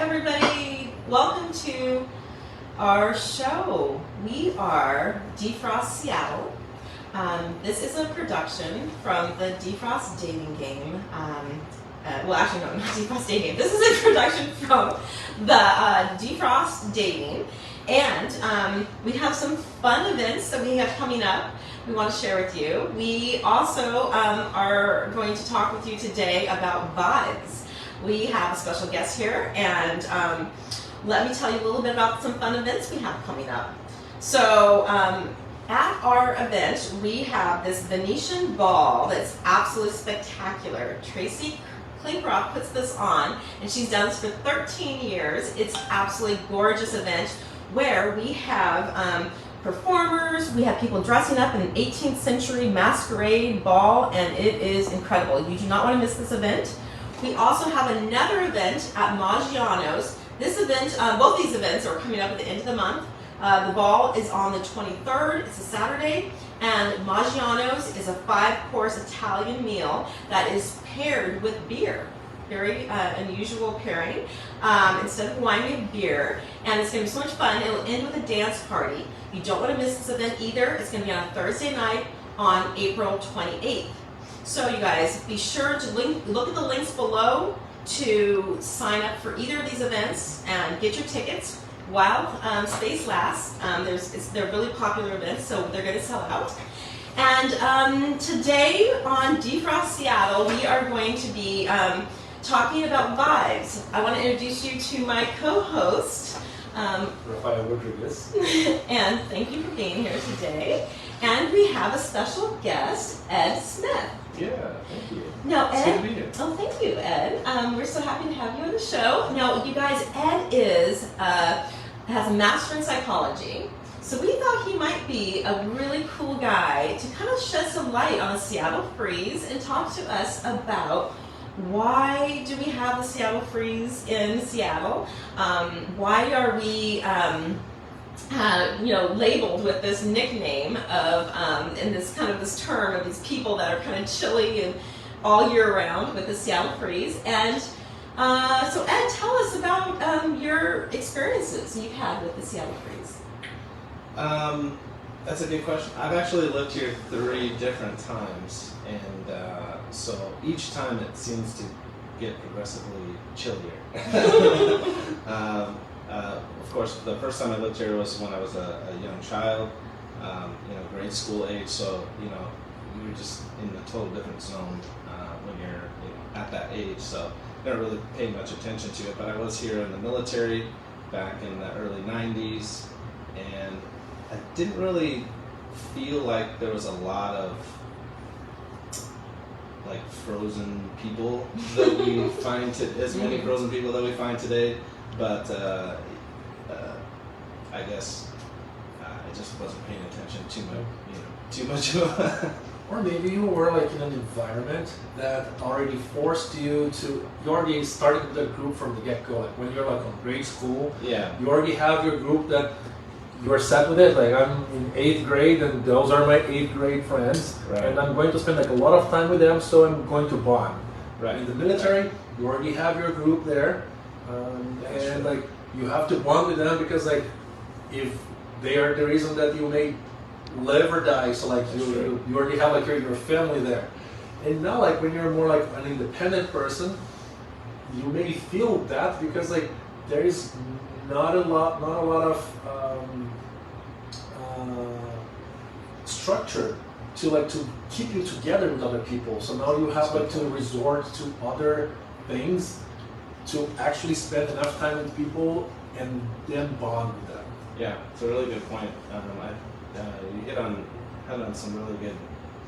everybody. Welcome to our show. We are DeFrost Seattle. This is a production from the DeFrost Dating game. Well, actually, no, not DeFrost Dating. This is a production from the DeFrost Dating. And we have some fun events that we have coming up we want to share with you. We also are going to talk with you today about vibes. We have a special guest here, and let me tell you a little bit about some fun events we have coming up. So at our event, we have this Venetian ball that's absolutely spectacular. Tracy Klinkroff puts this on, and she's done this for 13 years. It's absolutely gorgeous event where we have performers, we have people dressing up in an 18th century masquerade ball, and it is incredible. You do not want to miss this event. We also have another event at Maggiano's. This event, both these events are coming up at the end of the month. The ball is on the 23rd, it's a Saturday, and Maggiano's is a 5-course Italian meal that is paired with beer. Very unusual pairing. Instead of wine, we have beer, and it's going to be so much fun. It'll end with a dance party. You don't want to miss this event either. It's going to be on a Thursday night on April 28th. So you guys, be sure to look at the links below to sign up for either of these events and get your tickets while space lasts. They're really popular events, so they're going to sell out. And today on DeFrost Seattle, we are going to be talking about vibes. I want to introduce you to my co-host, Rafael Rodriguez. and thank you for being here today. And we have a special guest, Ed Smith. Yeah, thank you. Now, It's Ed, good to be here. oh, thank you, Ed. We're so happy to have you on the show. Now, you guys, Ed has a master in psychology, so we thought he might be a really cool guy to kind of shed some light on the Seattle freeze and talk to us about why do we have the Seattle freeze in Seattle? Why are we labeled with this nickname of and this term of these people that are kind of chilly and all year round with the Seattle freeze? And so Ed, tell us about your experiences you've had with the Seattle freeze. That's a good question. I've actually lived here 3 different times, and so each time it seems to get progressively chillier. Of course, the first time I lived here was when I was a young child, grade school age. So you're just in a total different zone when you're at that age. So I never really paid much attention to it. But I was here in the military back in the early '90s, and I didn't really feel like there was a lot of frozen people that we find as many frozen people that we find today. But I guess I just wasn't paying attention too much. Or maybe you were in an environment that already forced you to. You already started with a group from the get-go. Like when you're on grade school, yeah, you already have your group that you're set with it. Like I'm in 8th grade, and those are my 8th grade friends, right. And I'm going to spend a lot of time with them, so I'm going to bond. Right. In the military, you already have your group there, and you have to bond with them because if they are the reason that you may live or die, so you already have your family there. And now when you're more an independent person, you may feel that because there is not a lot of structure to keep you together with other people. So now you have to resort to other things to actually spend enough time with people and then bond with them. Yeah, it's a really good point. You hit on some really good,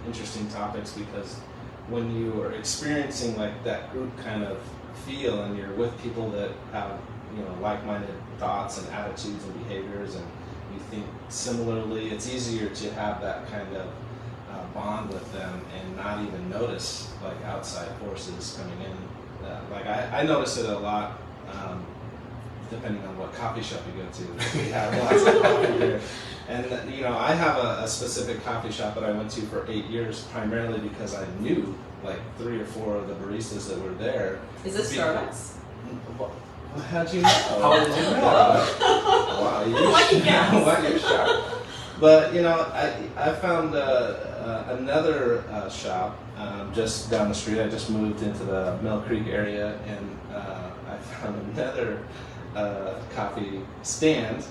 interesting topics, because when you are experiencing that group kind of feel, and you're with people that have like-minded thoughts and attitudes and behaviors, and you think similarly, it's easier to have that kind of bond with them and not even notice outside forces coming in. I notice it a lot. Depending on what coffee shop you go to, we have lots of coffee here. And I have a specific coffee shop that I went to for 8 years, primarily because I knew 3 or 4 of the baristas that were there. Is this Starbucks? How'd you know? How did you know? Wow, you're Lucky guess. wow, you're sharp. But you know, I found another shop just down the street. I just moved into the Mill Creek area, and I found another coffee stand,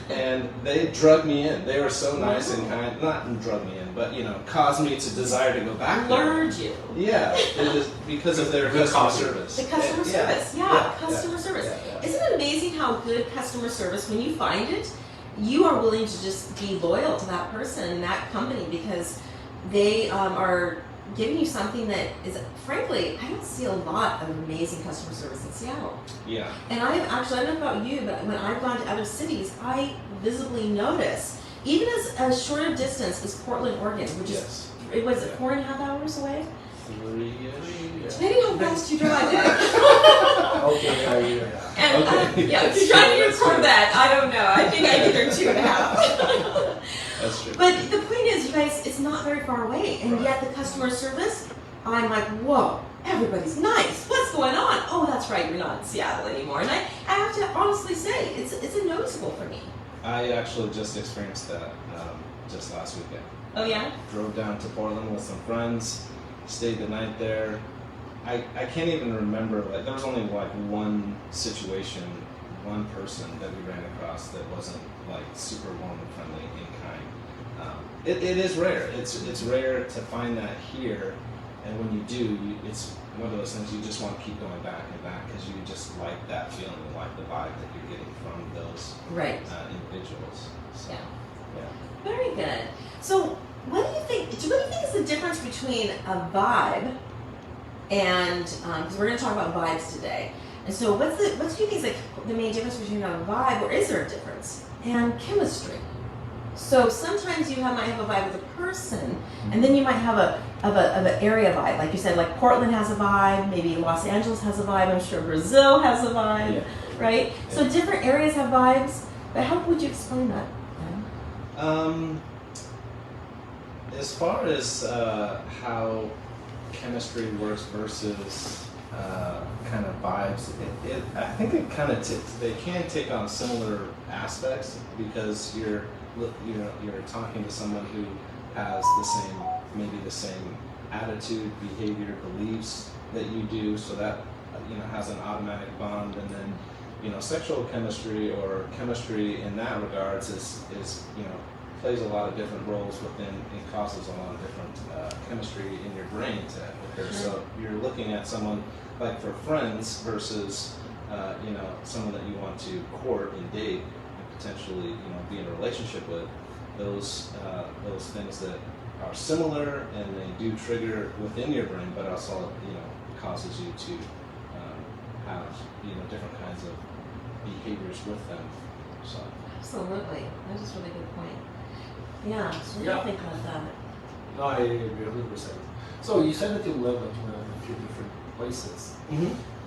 and they drugged me in. They were so nice and kind. Not drug me in, but you know, caused me to desire to go back there. Lured you. Yeah, it was because of their Good customer coffee. service. The customer Yeah, service, yeah, customer service. yeah. Isn't it amazing how good customer service, when you find it, you are willing to just be loyal to that person and that company because they are giving you something that is, frankly, I don't see a lot of amazing customer service in Seattle. Yeah. And I don't know about you, but when I've gone to other cities, I visibly notice, even as short a distance as Portland, Oregon, which Yes. is, what is it, 4.5 hours away? 3-ish. Depending how fast you drive there. Okay, And Okay. yeah, if you're driving your Corvette, I don't know. I think I did there 2.5. That's true. But the point is, you guys, it's not very far away, and yet the customer service, I'm like, whoa, everybody's nice. What's going on? Oh, that's right, you're not in Seattle anymore. And I have to honestly say, it's a noticeable for me. I actually just experienced that just last weekend. Oh yeah? Drove down to Portland with some friends, stayed the night there. I can't even remember, like, there was only like one situation, one person that we ran across that wasn't like super warm and friendly in kind. It is rare. It's rare to find that here, and when you do, it's one of those things you just want to keep going back and back because you just like that feeling, like the vibe that you're getting from those Right. individuals. So, Yeah. yeah. Very good. So, what do you think is the difference between a vibe and, because we're going to talk about vibes today. And so what do you think is like the main difference between a vibe, or is there a difference, and chemistry? So sometimes you might have a vibe with a person, and then you might have an area vibe. Like you said, like Portland has a vibe, maybe Los Angeles has a vibe, I'm sure Brazil has a vibe, Yeah. right? So different areas have vibes, but how would you explain that? As far as how chemistry works versus kind of vibes, I think it kind of they can take on similar aspects because you're talking to someone who has the same attitude, behavior, beliefs that you do, so that has an automatic bond, and then sexual chemistry or chemistry in that regards is plays a lot of different roles within. It causes a lot of different chemistry in your brain to occur. So you're looking at someone like for friends versus someone that you want to court and date and potentially be in a relationship with. Those things that are similar and they do trigger within your brain, but also causes you to have different kinds of behaviors with them. So. Absolutely. That is a really good point. Yeah, so what do you think about that? No, I agree 100%. So you said that you live in a few different places.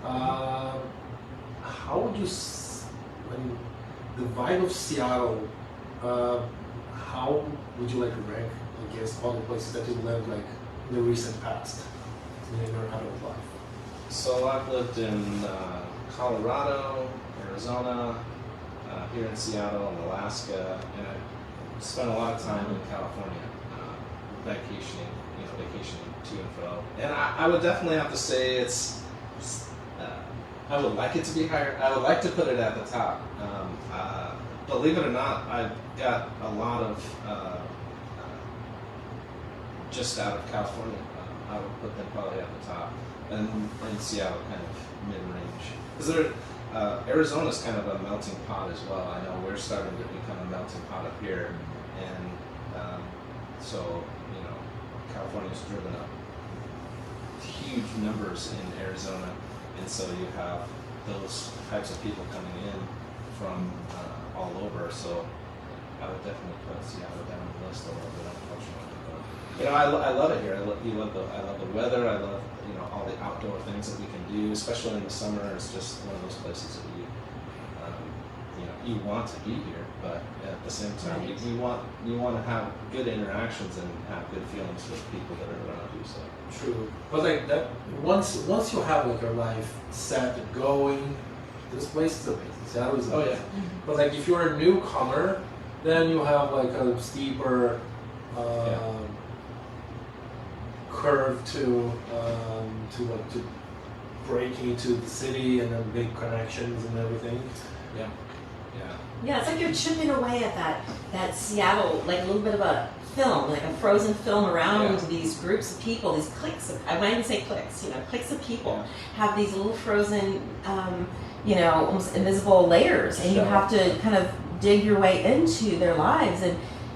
How would you, the vibe of Seattle, how would you like rank against all the places that you lived like in the recent past in your adult life? So I've lived in Colorado, Arizona, here in Seattle and Alaska, and I spent a lot of time in California, vacationing to and fro. And I would definitely have to say I would like it to be higher. I would like to put it at the top. Believe it or not, I've got a lot of just out of California. I would put them probably at the top, and in Seattle, kind of mid-range. Because Arizona's kind of a melting pot as well. I know we're starting to become a melting pot up here, and so California's driven up huge numbers in Arizona, and so you have those types of people coming in from all over. So I would definitely put Seattle down the list a little bit, unfortunately. I love it here. I love the weather. I love all the outdoor things that we can do, especially in the summer. It's just one of those places that you want to be here, but at the same time, Right. you want to have good interactions and have good feelings with people that are around you. So True, but like that, once you have like your life set and going, this place is amazing. Seattle is Oh, yeah. amazing. But like if you're a newcomer, then you have like a steeper curve to break into the city and then make connections and everything. Yeah. Yeah. Yeah, it's like you're chipping away at that Seattle, like a little bit of a film, like a frozen film around these groups of people, these cliques of, I might even say cliques, cliques of people have these little frozen, almost invisible layers, and you have to kind of dig your way into their lives.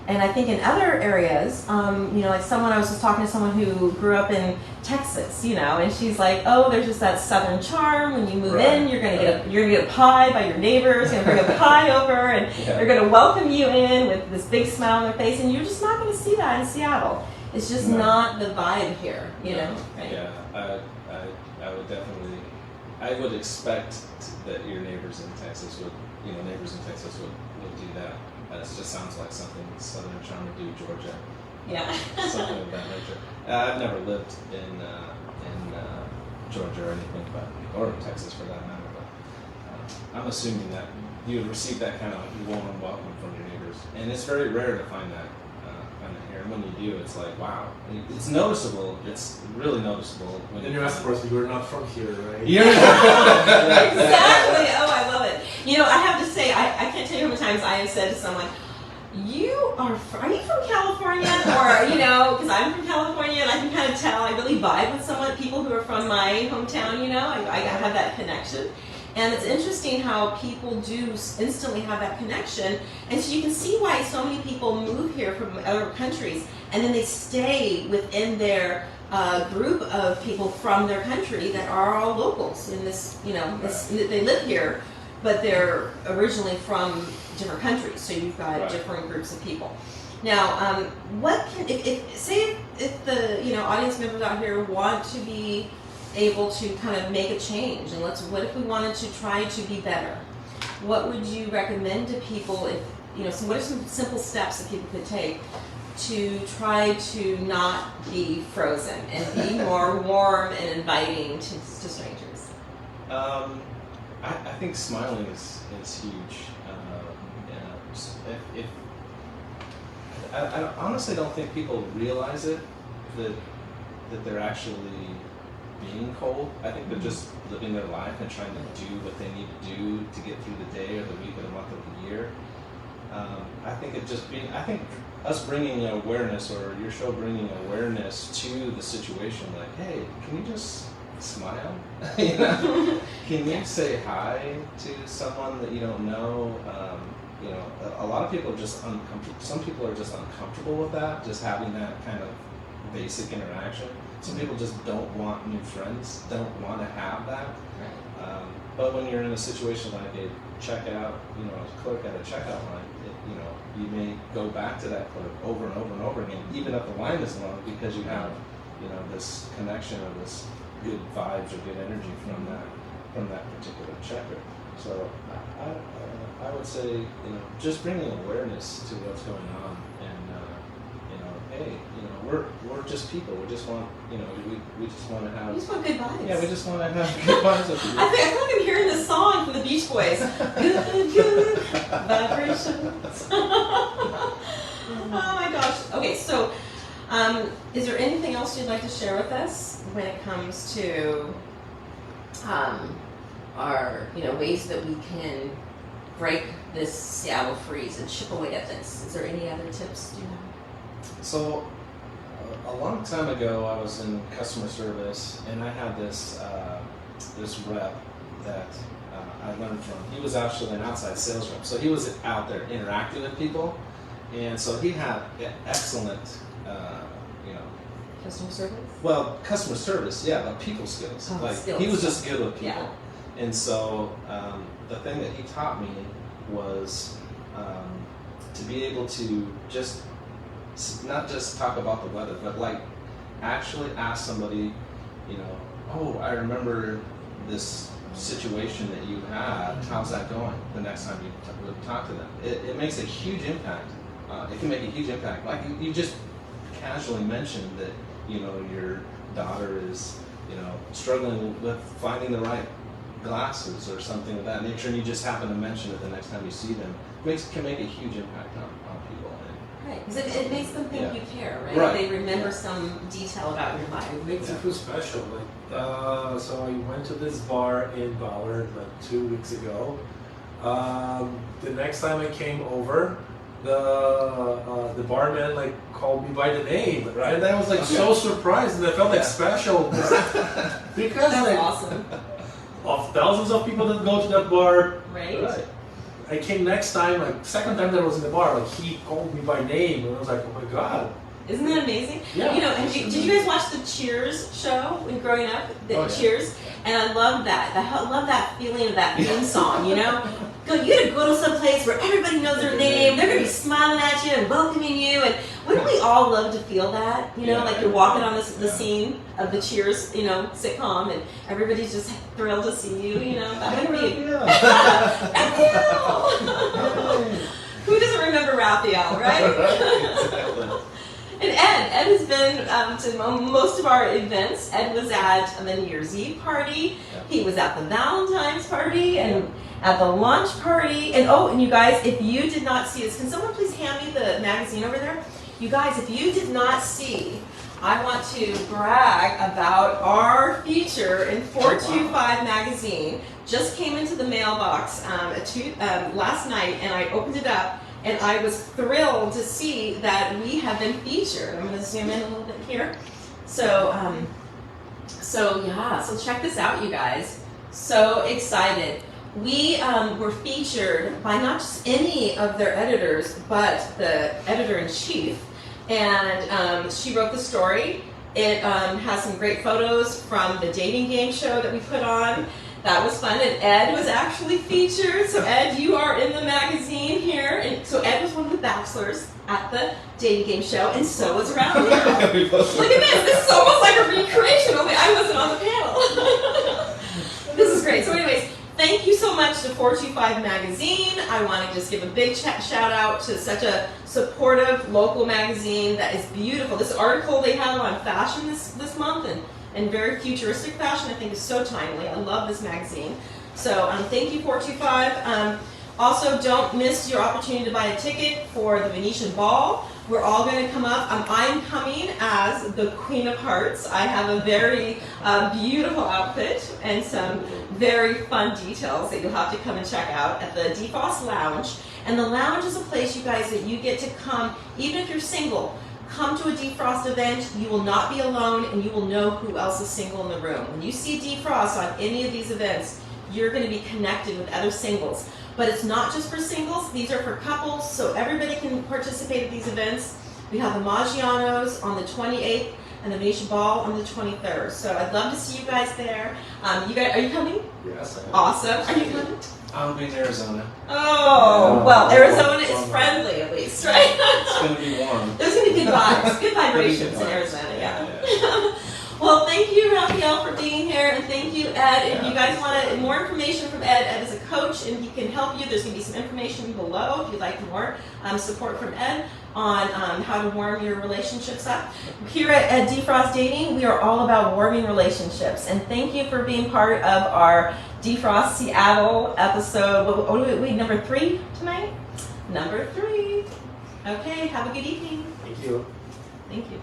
And I think in other areas, like I was just talking to someone who grew up in Texas, and she's like, oh, there's just that southern charm. When you move in, you're gonna get a pie by your neighbors. You're gonna bring a pie over, and they're gonna welcome you in with this big smile on their face. And you're just not gonna see that in Seattle. It's just not the vibe here, Right? Yeah, I would definitely. I would expect that your neighbors in Texas would do that. It just sounds like something Southern charm would do, Georgia. Yeah. Something of that nature. I've never lived in Georgia or anything, or in Texas for that matter. But I'm assuming that you would receive that kind of warm welcome from your neighbors, and it's very rare to find that here. And when you do, it's like, wow, it's noticeable. It's really noticeable. Then you ask, of course, you're not from here, right? Yeah. Exactly. Oh, I love it. I have to say, I can't tell you how many times I have said to someone, are you from California? Or, because I'm from California and I can kind of tell, I really vibe with people who are from my hometown, I have that connection. And it's interesting how people do instantly have that connection. And so you can see why so many people move here from other countries and then they stay within their group of people from their country that are all locals in this, they live here, but they're originally from different countries. So you've got different groups of people. Now, if the audience members out here want to be able to kind of make a change, and what if we wanted to try to be better? What would you recommend to people? What are some simple steps that people could take to try to not be frozen and be more warm and inviting to strangers? I think smiling is huge. I honestly don't think people realize it that they're actually being cold. I think they're just living their life and trying to do what they need to do to get through the day or the week or the month or the year. I think us bringing awareness, or your show bringing awareness to the situation, like, hey, can you just smile? Can you say hi to someone that you don't know? A lot of people are just uncomfortable. Some people are just uncomfortable with that, just having that kind of basic interaction. Some people just don't want new friends, don't want to have that. But when you're in a situation like a checkout, a clerk at a checkout line, you may go back to that clerk over and over and over again, even if the line is long, because you have, this connection or this good vibes or good energy from that particular checker. So I would say, just bringing awareness to what's going on, and hey, we're just people. We just want, we just want to have. We just want good vibes. Yeah, we just want to have good vibes with you. I feel like I'm hearing this song from the Beach Boys. Good vibrations. Oh my gosh. Okay, so is there anything else you'd like to share with us when it comes to our, ways that we can break this Seattle freeze and chip away at this? Is there any other tips you have? So, a long time ago, I was in customer service, and I had this rep that I learned from. He was actually an outside sales rep, so he was out there interacting with people, and so he had excellent, Customer service? Well, customer service, yeah, but people skills. Skills. He was just good with people. Yeah. And so the thing that he taught me was to be able to just not just talk about the weather, but actually ask somebody, oh, I remember this situation that you had. How's that going? The next time you talk to them, it makes a huge impact. It can make a huge impact. Like you just casually mentioned that your daughter is struggling with finding the right glasses or something of that nature, and you just happen to mention it the next time you see them, can make a huge impact on people. Right, because it makes them think you care, right? Right. They remember some detail about your life. It makes you feel special. Like, so I went to this bar in Ballard like 2 weeks ago. The next time I came over, the barman like called me by the name, Right. and I was like so surprised, and I felt like special because That's like awesome, of thousands of people that go to that bar. right? Right. I came next time, like second time that I was in the bar, like he called me by name, and I was like, oh my god. Isn't that amazing? Yeah. You know, did you guys watch the Cheers show when growing up? The Oh, yeah. Cheers, and I love that. I love that feeling of that theme song. You know, you gotta go to some place where everybody knows their name. They're gonna be smiling at you and welcoming you. And wouldn't we all love to feel that? You know, Yeah. like you're walking on the scene of the Cheers, you know, sitcom, and everybody's just thrilled to see you. You know, that would be. Raphael! Who doesn't remember Raphael, right? Exactly. And Ed has been to most of our events. Ed was at the New Year's Eve party. Yeah. He was at the Valentine's party and at the lunch party. And oh, and you guys, if you did not see this, can someone please hand me the magazine over there? You guys, if you did not see, I want to brag about our feature in 425 magazine. Just came into the mailbox last night, and I opened it up. And I was thrilled to see that we have been featured. I'm going to zoom in a little bit here. So check this out, you guys. So excited. We were featured by not just any of their editors, but the editor-in-chief. And she wrote the story. It has some great photos from the dating game show that we put on. That was fun, and Ed was actually featured. So Ed, you are in the magazine here. And so Ed was one of the bachelors at the dating game show, and so was Raphael. Look at this. This is almost like a recreation, only I wasn't on the panel. This is great. So anyways, thank you so much to 425 Magazine. I want to just give a big shout out to such a supportive local magazine that is beautiful. This article they have on fashion this month, and very futuristic fashion, I think is so timely. I love this magazine. So thank you, 425. Also, don't miss your opportunity to buy a ticket for the Venetian Ball. We're all going to come up. I'm coming as the Queen of Hearts. I have a very beautiful outfit and some very fun details that you'll have to come and check out at the DeFrost Lounge. And the lounge is a place, you guys, that you get to come, even if you're single. Come to a DeFrost event, you will not be alone, and you will know who else is single in the room. When you see DeFrost on any of these events, you're going to be connected with other singles. But it's not just for singles, these are for couples, so everybody can participate at these events. We have the Maggianos on the 28th and the Venetian Ball on the 23rd. So I'd love to see you guys there. You guys, are you coming? Yes, I am. Awesome. Are you coming? I'll be in Arizona. Oh, well, Arizona is friendly at least, right? It's going to be warm. There's going to be good vibes, good vibrations in Arizona, yeah. Well, thank you, Raphael, for being here, and thank you, Ed. If you guys want more information from Ed, Ed is a coach, and he can help you. There's going to be some information below if you'd like more support from Ed on how to warm your relationships up. Here at DeFrost Dating, we are all about warming relationships, and thank you for being part of our DeFrost Seattle episode. What are we, number 3 tonight? Number 3. Okay, have a good evening. Thank you. Thank you.